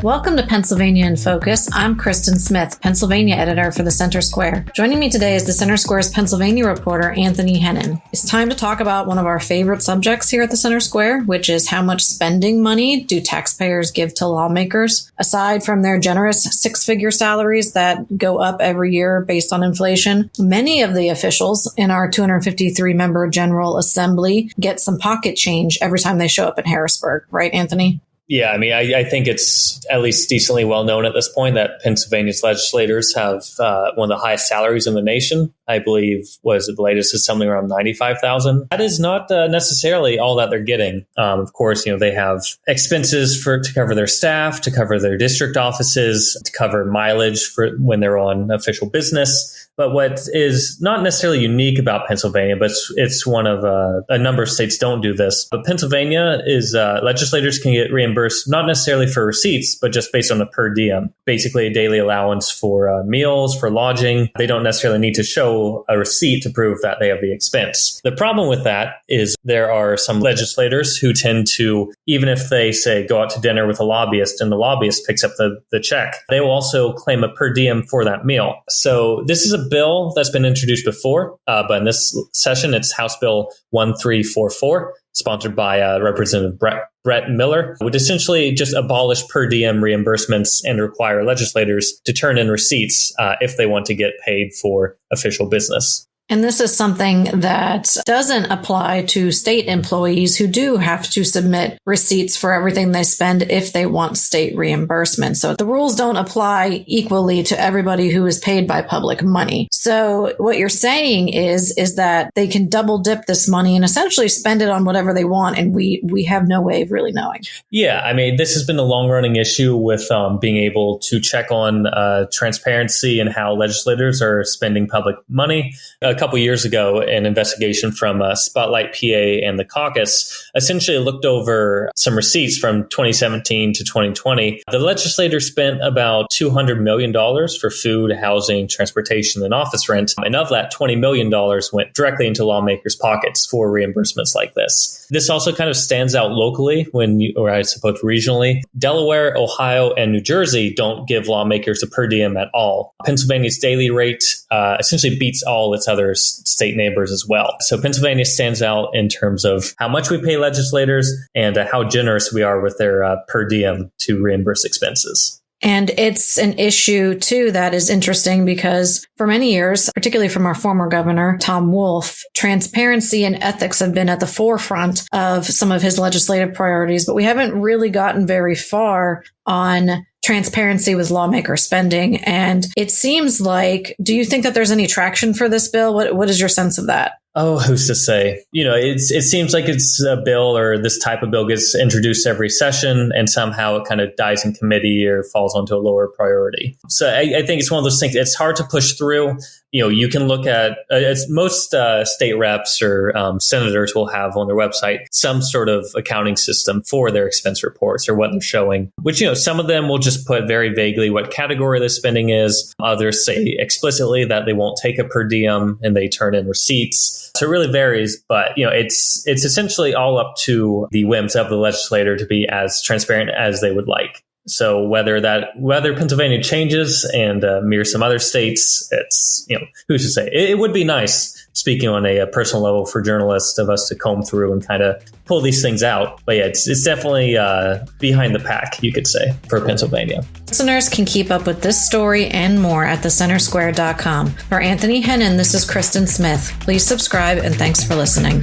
Welcome to Pennsylvania in Focus. I'm Kristen Smith, Pennsylvania editor for the Center Square. Joining me today is the Center Square's Pennsylvania reporter, Anthony Hennon. It's time to talk about one of our favorite subjects here at the Center Square, which is how much spending money do taxpayers give to lawmakers? Aside from their generous six-figure salaries that go up every year based on inflation, many of the officials in our 253-member General Assembly get some pocket change every time they show up in Harrisburg. Right, Anthony? Yeah, I mean, I think it's at least decently well known at this point that Pennsylvania's legislators have one of the highest salaries in the nation. I believe the latest is something around $95,000. That is not necessarily all that they're getting. Of course, they have expenses to cover their staff, to cover their district offices, to cover mileage for when they're on official business. But what is not necessarily unique about Pennsylvania, but it's one of a number of states don't do this. But Pennsylvania is legislators can get reimbursed not necessarily for receipts, but just based on a per diem, basically a daily allowance for meals, for lodging. They don't necessarily need to show a receipt to prove that they have the expense. The problem with that is there are some legislators who tend to, even if they say go out to dinner with a lobbyist and the lobbyist picks up the check, they will also claim a per diem for that meal. So this is a bill that's been introduced before, but in this session, it's House Bill 1344, sponsored by Representative Brett Miller, would essentially just abolish per diem reimbursements and require legislators to turn in receipts if they want to get paid for official business. And this is something that doesn't apply to state employees who do have to submit receipts for everything they spend if they want state reimbursement. So the rules don't apply equally to everybody who is paid by public money. So what you're saying is that they can double dip this money and essentially spend it on whatever they want. And we have no way of really knowing. Yeah, I mean, this has been a long running issue with being able to check on transparency and how legislators are spending public money. A couple years ago, an investigation from Spotlight PA and the caucus essentially looked over some receipts from 2017 to 2020. The legislators spent about $200 million for food, housing, transportation, and office rent. And of that, $20 million went directly into lawmakers' pockets for reimbursements like this. This also kind of stands out locally or I suppose regionally. Delaware, Ohio, and New Jersey don't give lawmakers a per diem at all. Pennsylvania's daily rate essentially beats all its other state neighbors as well. So Pennsylvania stands out in terms of how much we pay legislators and how generous we are with their per diem to reimburse expenses. And it's an issue, too, that is interesting because for many years, particularly from our former governor, Tom Wolf, transparency and ethics have been at the forefront of some of his legislative priorities, but we haven't really gotten very far on transparency with lawmaker spending. And it seems like, do you think that there's any traction for this bill? What is your sense of that? Oh, who's to say? It seems like it's a bill or this type of bill gets introduced every session and somehow it kind of dies in committee or falls onto a lower priority. So I think it's one of those things. It's hard to push through. You can look at most state reps or senators will have on their website some sort of accounting system for their expense reports or what they're showing, which, some of them will just put very vaguely what category the spending is. Others say explicitly that they won't take a per diem and they turn in receipts. So it really varies, but it's essentially all up to the whims of the legislator to be as transparent as they would like. So whether Pennsylvania changes and mirrors some other states, it's who's to say? It would be nice, speaking on a personal level for journalists, of us to comb through and kind of pull these things out. But yeah, it's definitely behind the pack, you could say, for Pennsylvania. Listeners can keep up with this story and more at thecentersquare.com. For Anthony Hennon, this is Kristen Smith. Please subscribe and thanks for listening.